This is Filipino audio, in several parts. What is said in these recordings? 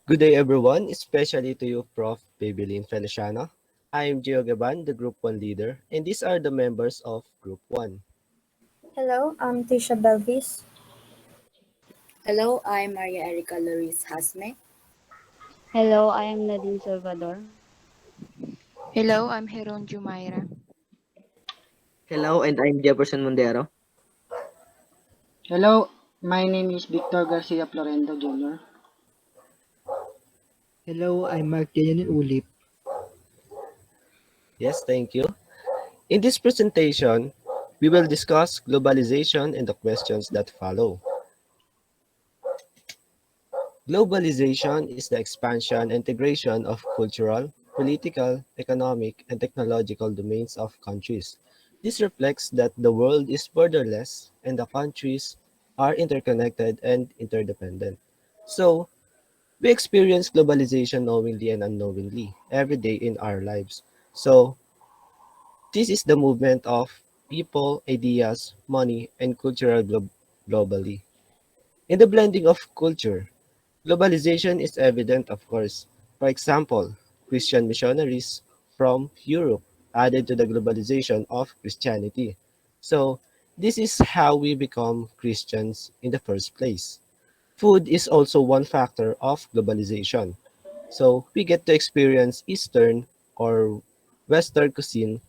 Good day, everyone, especially to you, Prof. Babylin Feliciano. I am Gio Gaban, the Group 1 leader, and these are the members of Group 1. Hello, I'm Tisha Belvis. Hello, I'm Maria Erica Luis Hasme. Hello, I am Nadine Salvador. Hello, I'm Heron Jumaira. Hello, and I'm Jefferson Mondero. Hello, my name is Victor Garcia Florendo Jr. Hello, I'm Mark Jayanin Ulip. Yes, thank you. In this presentation, we will discuss globalization and the questions that follow. Globalization is the expansion and integration of cultural, political, economic, and technological domains of countries. This reflects that the world is borderless and the countries are interconnected and interdependent. So, we experience globalization knowingly and unknowingly every day in our lives. So, this is the movement of people, ideas, money, and cultural globally. In the blending of culture, globalization is evident, of course. For example, Christian missionaries from Europe added to the globalization of Christianity. So, this is how we become Christians in the first place. Food is also one factor of globalization. So, we get to experience Eastern or Western cuisine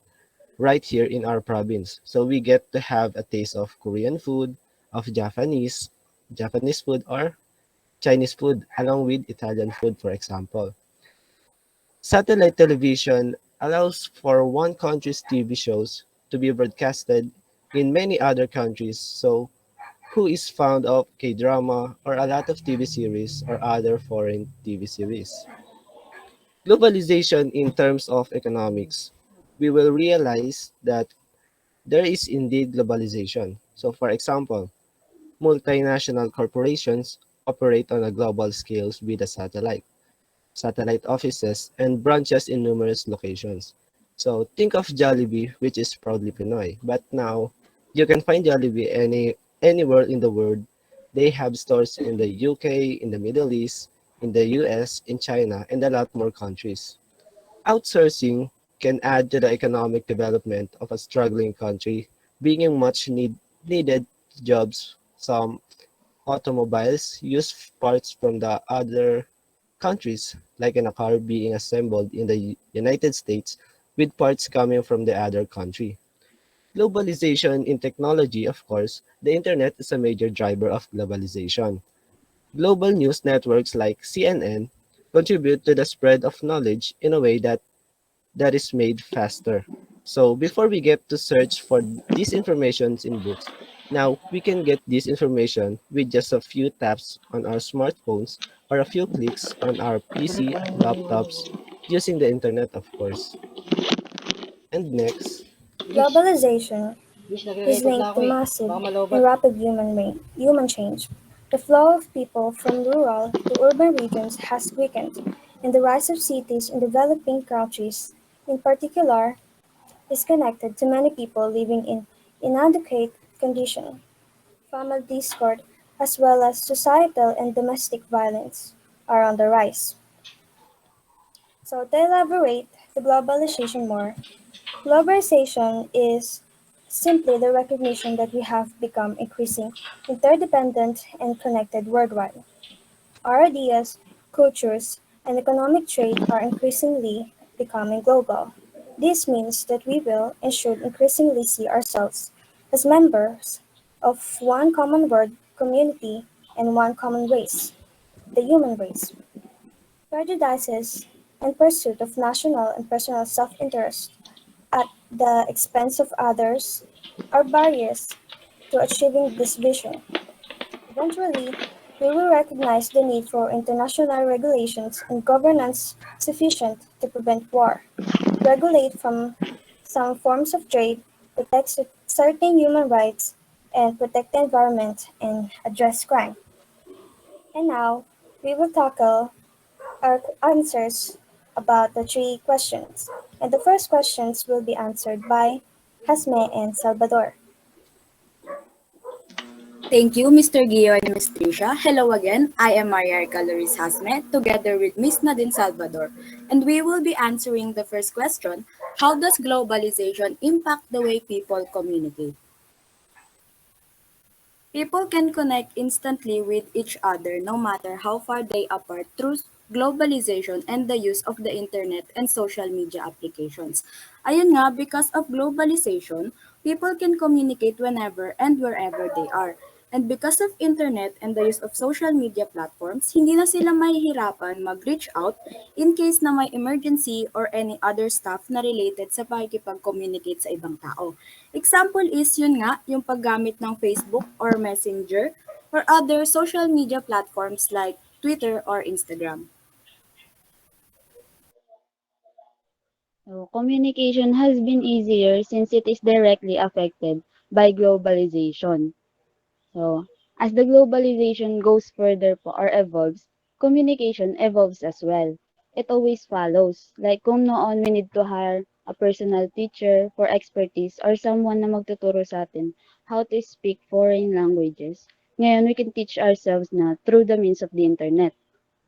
right here in our province. So, we get to have a taste of Korean food, of Japanese food, or Chinese food, along with Italian food, for example. Satellite television allows for one country's TV shows to be broadcasted in many other countries. So, who is fond of K-drama or a lot of TV series or other foreign TV series? Globalization in terms of economics, we will realize that there is indeed globalization. So, for example, multinational corporations operate on a global scale with a satellite offices, and branches in numerous locations. So think of Jollibee, which is proudly Pinoy. But now, you can find Jollibee anywhere in the world. They have stores in the UK, in the Middle East, in the US, in China, and a lot more countries. Outsourcing can add to the economic development of a struggling country, bringing needed jobs. Some automobiles use parts from the other countries, like in a car being assembled in the United States with parts coming from the other country. Globalization in technology, of course, the internet is a major driver of globalization. Global news networks like CNN contribute to the spread of knowledge in a way that is made faster. So before we get to search for these informations in books, now we can get this information with just a few taps on our smartphones or a few clicks on our PC, laptops, using the internet, of course. And next, Globalization Bis, is nagre-record na linked ako to eh. massive Baka and malobat. rapid human change. The flow of people from rural to urban regions has quickened, and the rise of cities in developing countries, in particular, is connected to many people living in inadequate conditions. Family discord, as well as societal and domestic violence, are on the rise. So to elaborate the globalization more, globalization is simply the recognition that we have become increasing interdependent and connected worldwide. Our ideas, cultures, and economic trade are increasingly becoming global. This means that we will and should increasingly see ourselves as members of one common world community and one common race, the human race. Prejudices and pursuit of national and personal self-interest at the expense of others are barriers to achieving this vision. Eventually, we will recognize the need for international regulations and governance sufficient to prevent war, regulate from some forms of trade, protect certain human rights, and protect the environment and address crime. And now, we will tackle our answers about the three questions. And the first questions will be answered by Hasme and Salvador. Thank you, Mr. Gio and Ms. Tricia. Hello again. I am Maria Caloris Hasme, together with Ms. Nadine Salvador, and we will be answering the first question: how does globalization impact the way people communicate? People can connect instantly with each other no matter how far they apart through globalization and the use of the internet and social media applications. Ayun nga, because of globalization, people can communicate whenever and wherever they are. And because of internet and the use of social media platforms, hindi na sila mahihirapan mag-reach out in case na may emergency or any other stuff na related sa pakikipag-communicate sa ibang tao. Example is yun nga, yung paggamit ng Facebook or Messenger or other social media platforms like Twitter or Instagram. So, communication has been easier since it is directly affected by globalization. So, as the globalization goes further po or evolves, communication evolves as well. It always follows. Like kung noon we need to hire a personal teacher for expertise or someone na magtuturo sa atin how to speak foreign languages. Ngayon, we can teach ourselves na through the means of the internet.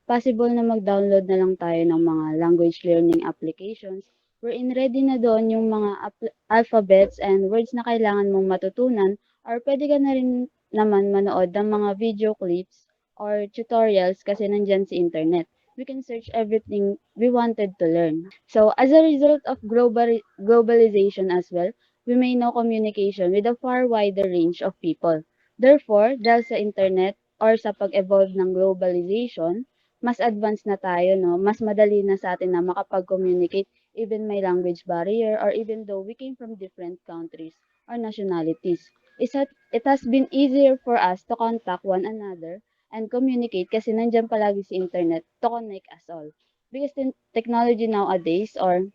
Possible na mag-download na lang tayo ng mga language learning applications wherein ready na doon yung mga alphabets and words na kailangan mong matutunan or pwede ka na rin naman manood ng mga video clips or tutorials kasi nandyan sa internet. We can search everything we wanted to learn. So, as a result of globalization as well, we may know communication with a far wider range of people. Therefore, dahil sa internet or sa pag-evolve ng globalization, mas advanced na tayo, no? Mas madali na sa atin na makapag-communicate even may language barrier or even though we came from different countries or nationalities. It has been easier for us to contact one another and communicate kasi nandiyan palagi si internet to connect us all. Because technology nowadays or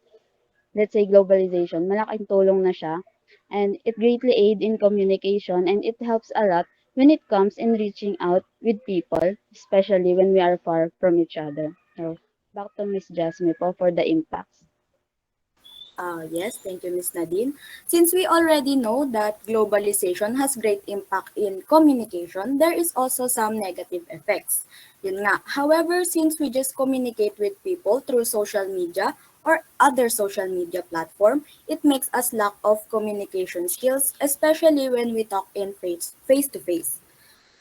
let's say globalization, malaking tulong na siya and it greatly aid in communication and it helps a lot when it comes in reaching out with people, especially when we are far from each other. So, back to Miss Jasmine po for the impacts. Yes, thank you, Ms. Nadine. Since we already know that globalization has great impact in communication, there is also some negative effects. Yun nga. However, since we just communicate with people through social media or other social media platform, it makes us lack of communication skills, especially when we talk in face to face.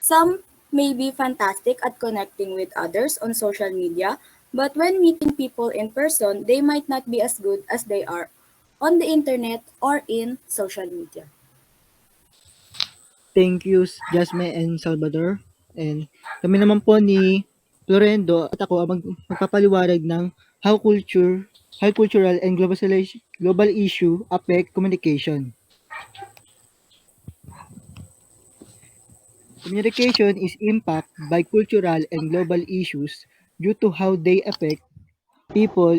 Some may be fantastic at connecting with others on social media, but when meeting people in person, they might not be as good as they are on the internet or in social media. Thank you, Jasmine and Salvador. And kami naman po ni Florendo at ako ang magpapaliwanag ng how how cultural and global issue affect communication. Communication is impacted by cultural and global issues due to how they affect people.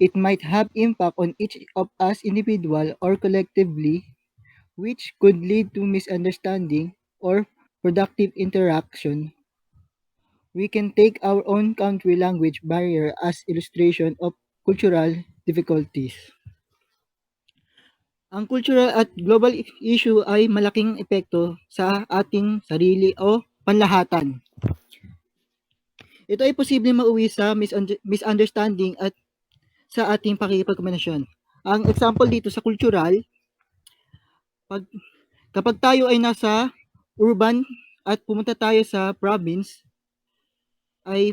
It might have impact on each of us individual or collectively, which could lead to misunderstanding or productive interaction. We can take our own country language barrier as illustration of cultural difficulties. Ang cultural at global issue ay malaking epekto sa ating sarili o panlahatan. Ito ay posibleng mauwi sa misunderstanding at sa ating pakikipagkomunikasyon. Ang example dito sa cultural, pag, kapag tayo ay nasa urban at pumunta tayo sa province, ay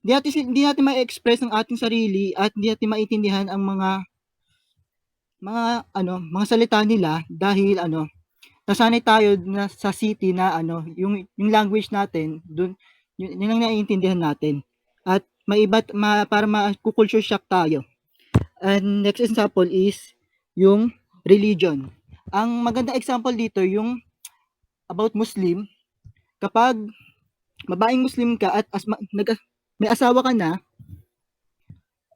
hindi natin ma-express ang ating sarili at hindi natin maintindihan ang mga salita nila dahil nasanay tayo na sa city na yung language natin dun yun ang naiintindihan natin. At para ma-culture shock tayo. And next example is yung religion. Ang magandang example dito yung about Muslim. Kapag babaeng Muslim ka at may asawa ka na,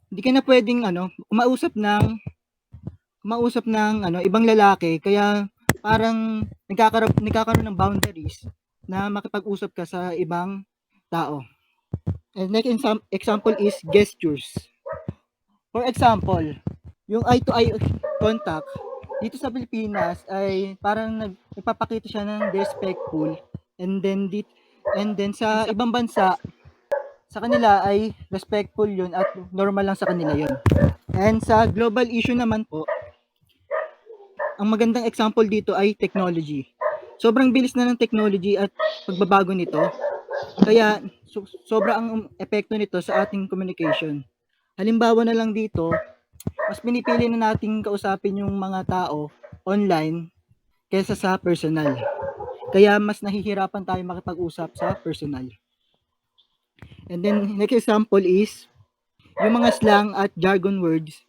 hindi ka na pwedeng kumausap ng ibang lalaki kaya parang nagkakaroon ng boundaries na makipag-usap ka sa ibang tao. And next example is gestures. For example, yung eye to eye contact dito sa Pilipinas ay parang nagpapakita siya ng respectful, and then sa ibang bansa sa kanila ay respectful yun at normal lang sa kanila yun. And sa global issue naman po, ang magandang example dito ay technology. Sobrang bilis na ng technology at pagbabago nito. Kaya sobra ang epekto nito sa ating communication. Halimbawa na lang dito, mas pinipili na nating kausapin yung mga tao online kaysa sa personal. Kaya mas nahihirapan tayo makipag-usap sa personal. And then next example is yung mga slang at jargon words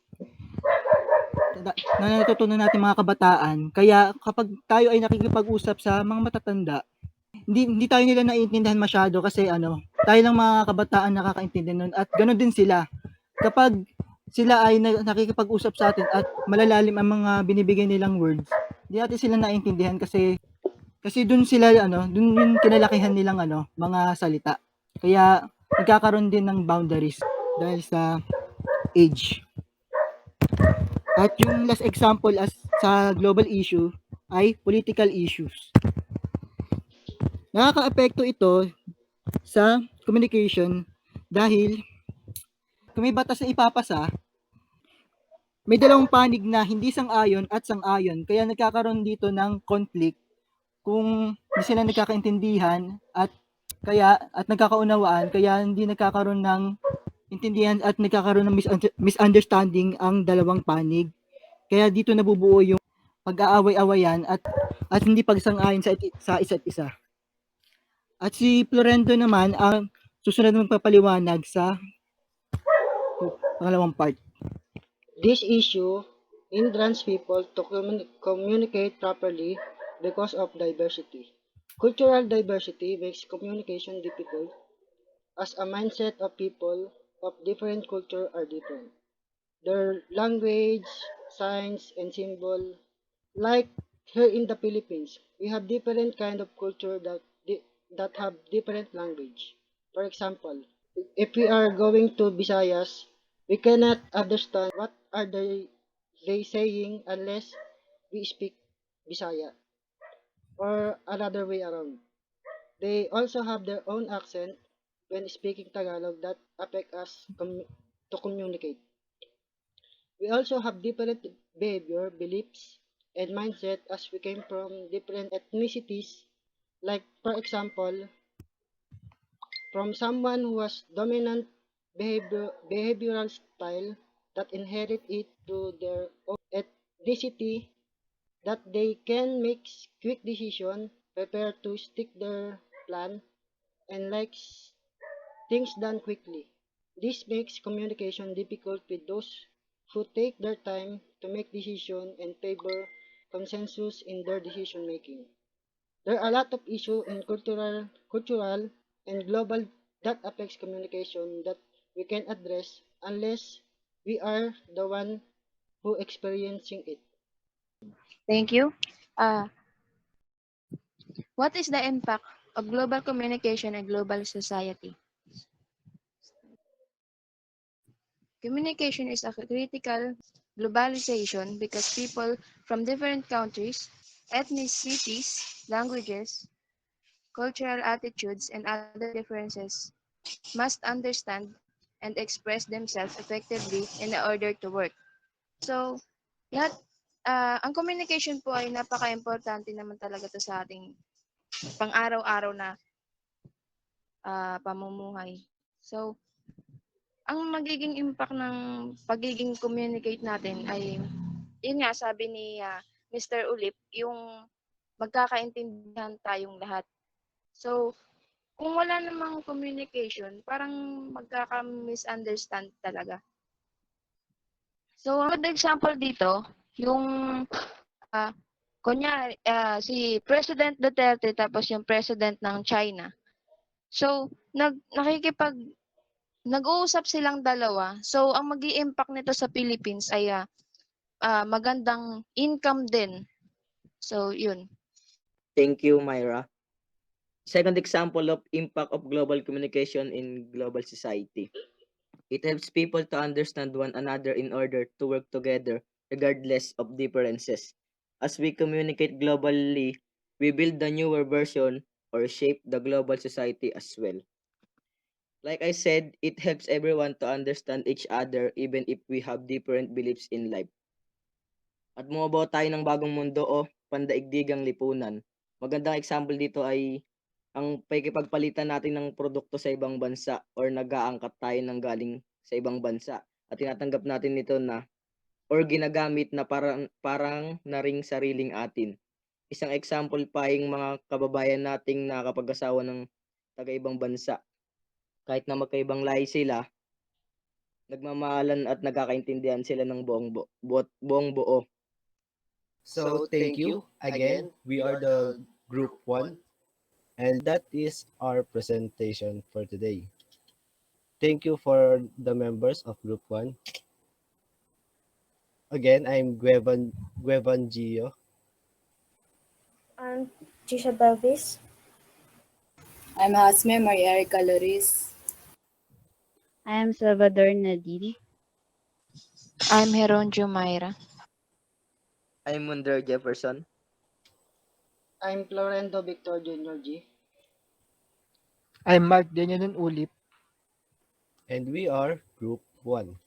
na natutunan natin mga kabataan. Kaya kapag tayo ay nakikipag-usap sa mga matatanda, hindi tayo nila naiintindihan masyado kasi tayo lang mga kabataan nakakaintindi nun at ganoon din sila. Kapag sila ay nakikipag-usap sa atin at malalalim ang mga binibigay nilang words, hindi natin sila naiintindihan kasi dun sila dun yung kinalakihan nilang mga salita. Kaya nagkakaroon din ng boundaries dahil sa age. At yung last example as sa global issue ay political issues. Nakakaapekto ito sa communication dahil kung may batas na ipapasa, may dalawang panig na hindi sang-ayon at sang-ayon. Kaya nagkakaroon dito ng conflict kung hindi sila nagkakaintindihan at nagkakaunawaan, kaya hindi nagkakaroon ng intindihan at nagkakaroon ng misunderstanding ang dalawang panig. Kaya dito nabubuo yung pag-aaway-awayan at hindi pagsang-ayon sa isa't isa. At si Florento naman ang susunod magpapaliwanag sa pangalawang part. This issue hinders people to communicate properly because of diversity. Cultural diversity makes communication difficult as a mindset of people of different culture are different. Their language, signs, and symbol, like here in the Philippines, we have different kind of culture that have different language. For example, if we are going to Visayas, we cannot understand what are they saying unless we speak Bisaya or another way around. They also have their own accent when speaking Tagalog that affect us to communicate. We also have different behavior, beliefs, and mindset as we came from different ethnicities. Like for example, from someone who has dominant behavioral style that inherit it to their own ethnicity that they can make quick decision, prepare to stick their plan, and likes things done quickly. This makes communication difficult with those who take their time to make decision and favor consensus in their decision making. There are a lot of issues in cultural and global that affects communication that we can address unless we are the one who experiencing it. Thank you. Uh, what is the impact of global communication and global society? Communication is a critical globalization because people from different countries, ethnicities, languages, cultural attitudes, and other differences must understand and express themselves effectively in order to work. So, lahat, ang communication po ay napaka-importante naman talaga to sa ating pang-araw-araw na pamumuhay. So, ang magiging impact ng pagiging communicate natin ay, yun nga, sabi ni Mr. Ulip, yung magkakaintindihan tayong lahat. So, kung wala namang communication, parang magkaka-misunderstand talaga. So, ang good example dito, yung kunyari, si President Duterte tapos yung President ng China. So, nag-uusap silang dalawa. So, ang mag-i-impact nito sa Philippines ay magandang income din. So, yun. Thank you, Myra. Second example of impact of global communication in global society. It helps people to understand one another in order to work together regardless of differences. As we communicate globally, we build the newer version or shape the global society as well. Like I said, it helps everyone to understand each other even if we have different beliefs in life. At bumubuo tayo ng bagong mundo o pandaigdigang lipunan. Magandang example dito ay ang pakikipagpalitan natin ng produkto sa ibang bansa or nag-aangkat tayo ng galing sa ibang bansa at tinatanggap natin ito na or ginagamit na parang naring sariling atin. Isang example pa yung mga kababayan nating nakakapag-asawa ng taga-ibang bansa. Kahit na magkaibang lahi sila, nagmamahalan at nagkakaintindihan sila ng buong buo. So thank you again. We are the group 1 and that is our presentation for today. Thank you for the members of group 1. Again, I'm Guevan Gio. I'm Jisha Belvis. I'm Hasme Maria Erica Loris. I am Salvador Nadine. I'm Heron Jumaira. I'm Munder Jefferson. I'm Florendo Victor Jr. G. I'm Mark Daniel Ulip. And we are group 1.